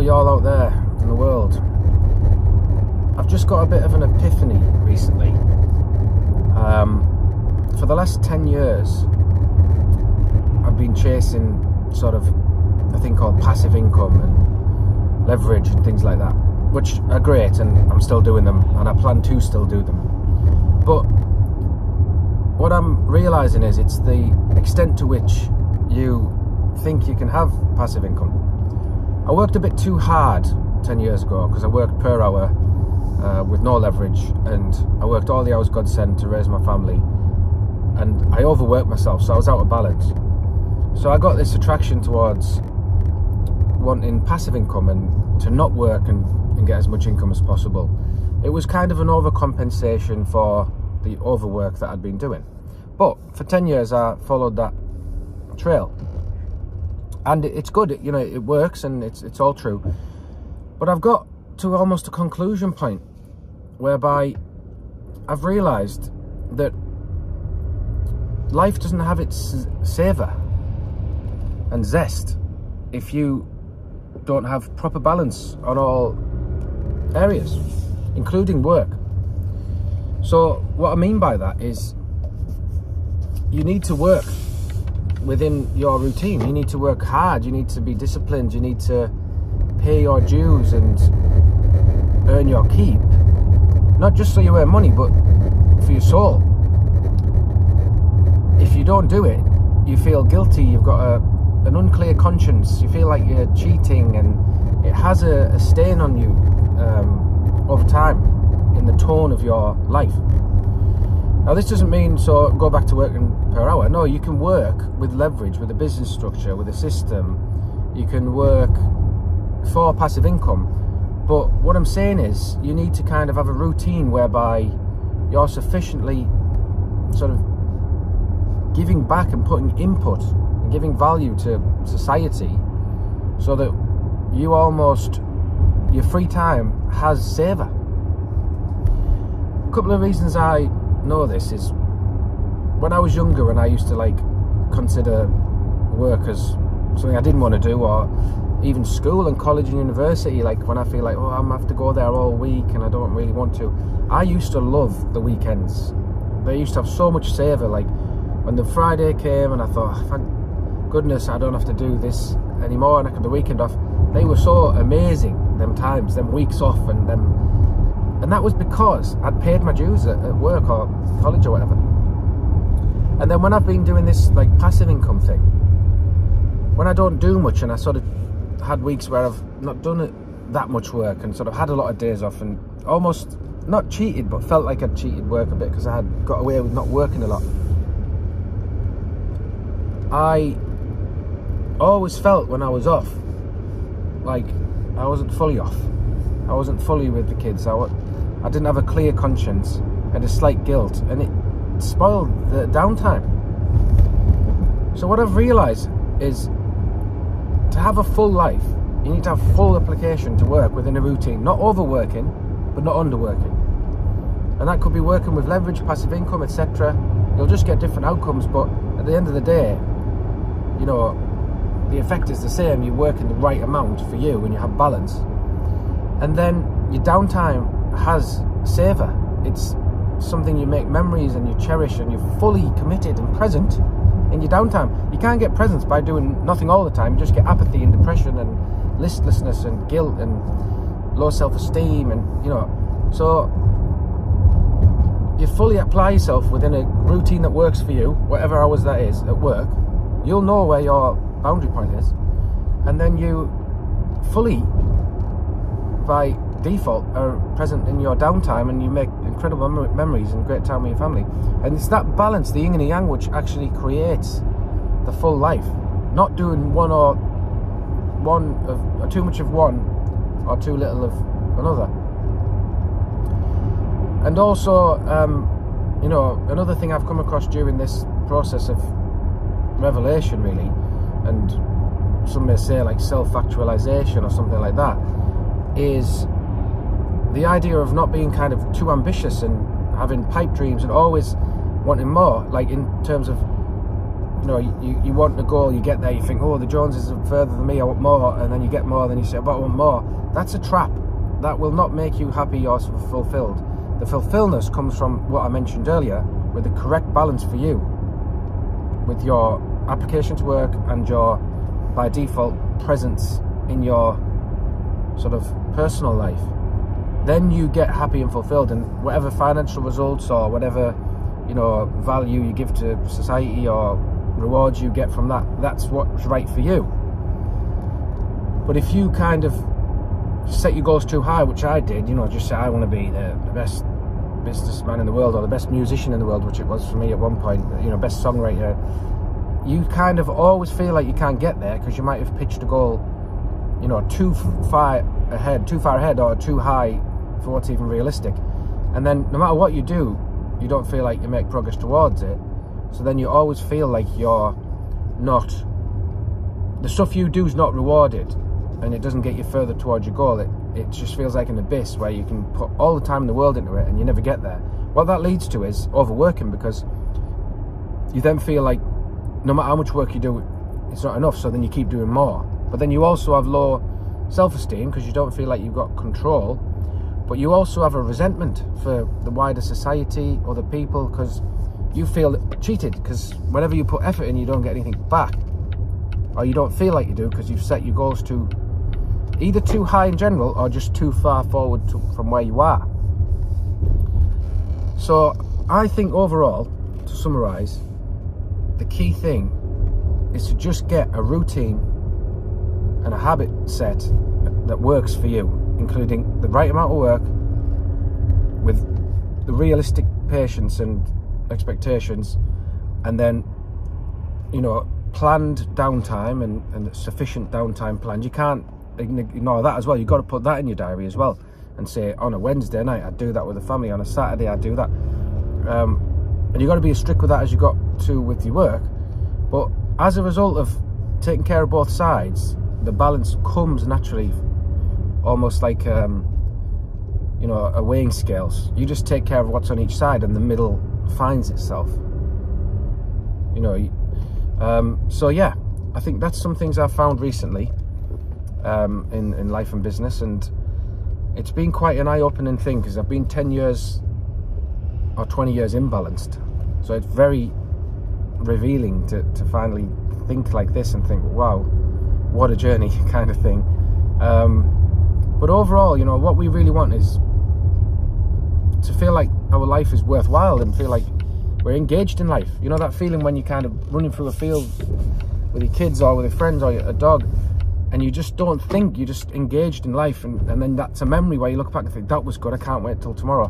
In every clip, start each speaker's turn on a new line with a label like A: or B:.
A: y'all out there in the world. I've just got a bit of an epiphany recently. For the last 10 years, I've been chasing sort of a thing called passive income and leverage and things like that, which are great, and I'm still doing them, and I plan to still do them. But what I'm realising is it's the extent to which you think you can have passive income. I worked a bit too hard 10 years ago because I worked per hour with no leverage, and I worked all the hours God sent to raise my family, and I overworked myself, so I was out of balance. So I got this attraction towards wanting passive income and to not work and get as much income as possible. It was kind of an overcompensation for the overwork that I'd been doing. But for 10 years I followed that trail, and it's good, you know, it works and it's all true. But I've got to almost a conclusion point whereby I've realised that life doesn't have its savour and zest if you don't have proper balance on all areas, including work. So what I mean by that is you need to work within your routine. You need to work hard, you need to be disciplined, you need to pay your dues and earn your keep, not just so you earn money, but for your soul. If you don't do it, you feel guilty, you've got an unclear conscience, you feel like you're cheating, and it has a stain on you over time in the tone of your life. Now this doesn't mean so go back to working per hour. No, you can work with leverage, with a business structure, with a system. You can work for passive income. But what I'm saying is you need to kind of have a routine whereby you're sufficiently sort of giving back and putting input and giving value to society, so that you almost, your free time has savour. A couple of reasons I know this is when I was younger and I used to like consider work as something I didn't want to do, or even school and college and university, like when I feel like, oh, I'm gonna have to go there all week and I don't really want to. I used to love the weekends. They used to have so much savour. Like when the Friday came and I thought, thank goodness I don't have to do this anymore and I can have the weekend off. They were so amazing, them times, them weeks off, and that was because I'd paid my dues at work or college or whatever. And then when I've been doing this like passive income thing, when I don't do much, and I sort of had weeks where I've not done it that much work and sort of had a lot of days off and almost not cheated, but felt like I'd cheated work a bit because I had got away with not working a lot. I always felt when I was off like I wasn't fully off. I wasn't fully with the kids. I didn't have a clear conscience. I had a slight guilt, and it spoiled the downtime. So what I've realised is to have a full life, you need to have full application to work within a routine, not overworking, but not underworking. And that could be working with leverage, passive income, etc. You'll just get different outcomes, but at the end of the day, you know, the effect is the same. You work in the right amount for you and you have balance. And then your downtime has savour. It's something you make memories and you cherish, and you're fully committed and present in your downtime. You can't get presence by doing nothing all the time. You just get apathy and depression and listlessness and guilt and low self-esteem, and you know. So you fully apply yourself within a routine that works for you, whatever hours that is at work. You'll know where your boundary point is, and then you fully, by default, are present in your downtime, and you make incredible memories and great time with your family. And it's that balance, the yin and the yang, which actually creates the full life. Not doing or too much of one or too little of another. And also, you know, another thing I've come across during this process of revelation, really, and some may say like self-actualization or something like that, is the idea of not being kind of too ambitious and having pipe dreams and always wanting more, like in terms of you know, you want a goal, you get there, you think, oh, the Joneses are further than me, I want more, and then you get more, then you say, but I want more. That's a trap. That will not make you happy or fulfilled. The fulfillment comes from what I mentioned earlier, with the correct balance for you, with your application to work and your, by default, presence in your sort of personal life. Then you get happy and fulfilled, and whatever financial results or whatever, you know, value you give to society or rewards you get from that, that's what's right for you. But if you kind of set your goals too high, which I did, you know, just say I want to be the best businessman in the world or the best musician in the world, which it was for me at one point, you know, best songwriter, you kind of always feel like you can't get there because you might have pitched a goal, you know, too far ahead or too high for what's even realistic. And then no matter what you do, you don't feel like you make progress towards it. So then you always feel like you're not, the stuff you do is not rewarded, and it doesn't get you further towards your goal. It just feels like an abyss where you can put all the time in the world into it and you never get there. What that leads to is overworking, because you then feel like no matter how much work you do, it's not enough, so then you keep doing more. But then you also have low self-esteem because you don't feel like you've got control, but you also have a resentment for the wider society, other people, because you feel cheated, because whenever you put effort in, you don't get anything back, or you don't feel like you do because you've set your goals to either too high in general or just too far forward from where you are. So I think overall, to summarize, the key thing is to just get a routine and a habit set that works for you, including the right amount of work with the realistic patience and expectations, and then, you know, planned downtime and sufficient downtime planned. You can't ignore that as well. You've got to put that in your diary as well and say, on a Wednesday night I'd do that with the family, on a Saturday I'd do that, and you've got to be as strict with that as you got to with your work. But as a result of taking care of both sides, the balance comes naturally, almost like you know, a weighing scales. You just take care of what's on each side and the middle finds itself, you know. So yeah, I think that's some things I've found recently in life and business, and it's been quite an eye-opening thing, because I've been 10 years or 20 years imbalanced, so it's very revealing to finally think like this and think, wow, what a journey kind of thing. But overall, you know, what we really want is to feel like our life is worthwhile and feel like we're engaged in life. You know, that feeling when you're kind of running through a field with your kids or with your friends or a dog, and you just don't think, you're just engaged in life, and then that's a memory where you look back and think, that was good, I can't wait till tomorrow.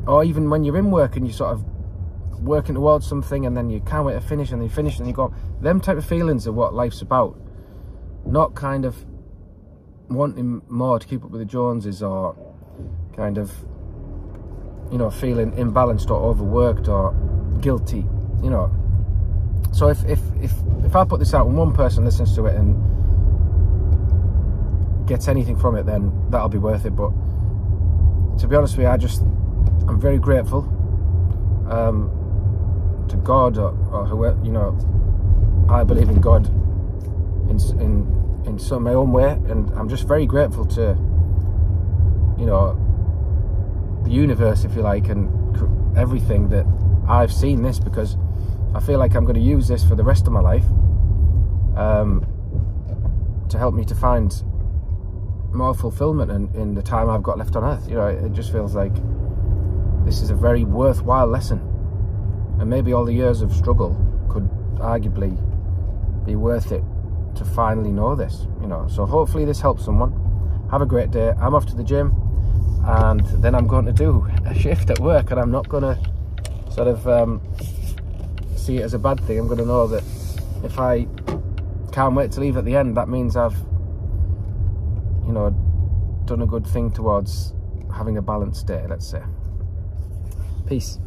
A: Or even when you're in work and you're sort of working towards something and then you can't wait to finish, and then you finish and you go, them type of feelings are what life's about. Not kind of wanting more to keep up with the Joneses, or kind of, you know, feeling imbalanced or overworked or guilty, you know. So if I put this out and one person listens to it and gets anything from it, then that'll be worth it. But to be honest with you, I'm very grateful to God or whoever, you know. I believe in God in some my own way, and I'm just very grateful to, you know, the universe, if you like, and everything that I've seen this, because I feel like I'm going to use this for the rest of my life to help me to find more fulfillment in the time I've got left on earth. You know, it just feels like this is a very worthwhile lesson, and maybe all the years of struggle could arguably be worth it to finally know this, you know. So hopefully this helps someone. Have a great day. I'm off to the gym, and then I'm going to do a shift at work, and I'm not going to sort of see it as a bad thing. I'm going to know that if I can't wait to leave at the end, that means I've, you know, done a good thing towards having a balanced day, let's say. Peace.